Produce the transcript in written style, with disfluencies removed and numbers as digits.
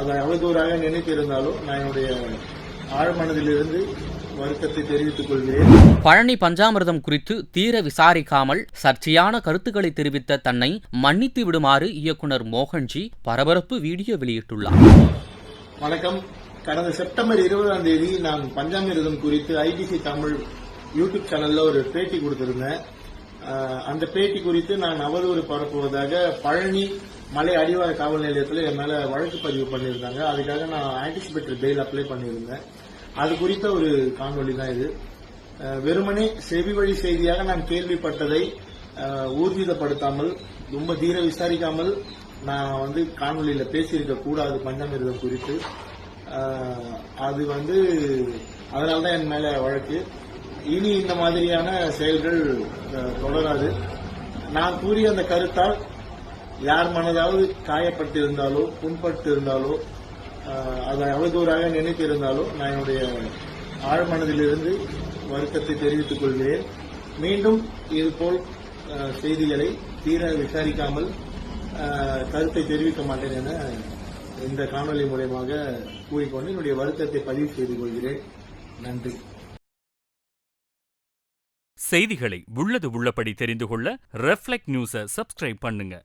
அதை அவதூறாக நினைத்திருந்தாலும் நான் என்னுடைய ஆழ்மனதிலிருந்து வருத்தத்தை தெரிவித்துக் கொள்கிறேன். பழனி பஞ்சாமிர்தம் குறித்து தீர விசாரிக்காமல் சர்ச்சையான கருத்துக்களை தெரிவித்த தன்னை மன்னித்து விடுமாறு இயக்குனர் மோகன்ஜி பரபரப்பு வீடியோ வெளியிட்டுள்ளார். வணக்கம். கடந்த செப்டம்பர் 20ஆம் தேதி நான் பஞ்சாமிர்தம் குறித்து ஐபிசி தமிழ் யூடியூப் சேனல்ல ஒரு பேட்டி கொடுத்திருந்தேன். அந்த பேட்டி குறித்து நான் அவதூறு பரப்புவதாக பழனி மலை அடிவார காவல் நிலையத்தில் என் மேல வழக்கு பதிவு பண்ணியிருந்தாங்க. அதுக்காக நான் ஆன்டிசிபேட்டரி பெயில் அப்ளை பண்ணியிருந்தேன். அது குறித்த ஒரு காணொலி தான் இது. வெறுமனே செவி வழி செய்தியாக நான் கேள்விப்பட்டதை ஊர்ஜிதப்படுத்தாமல் ரொம்ப தீர விசாரிக்காமல் நான் காணொலியில பேசியிருக்க கூடாது பஞ்சாமிர்தம் குறித்து. அது அதனால்தான் என் மேல வழக்கு. இனி இந்த மாதிரியான செயல்கள் தொடராது. நான் கூறிய அந்த கருத்தால் யார் மனதாவது காயப்பட்டிருந்தாலோ புண்பட்டு இருந்தாலோ அதை அவதூறாக நினைத்திருந்தாலோ நான் என்னுடைய ஆழ்மனதிலிருந்து வருத்தத்தை தெரிவித்துக் கொள்கிறேன். மீண்டும் இதுபோல் செய்திகளை தீர விசாரிக்காமல் கருத்தை தெரிவிக்க மாட்டேன் என இந்த காணொலி மூலமாக கூறிக்கொண்டு என்னுடைய வருத்தத்தை பதிவு செய்து கொள்கிறேன். நன்றி. செய்திகளை உள்ளது உள்ளபடி தெரிந்து கொள்ள ரெஃப்ளெக்ட் நியூஸை சப்ஸ்கிரைப் பண்ணுங்க.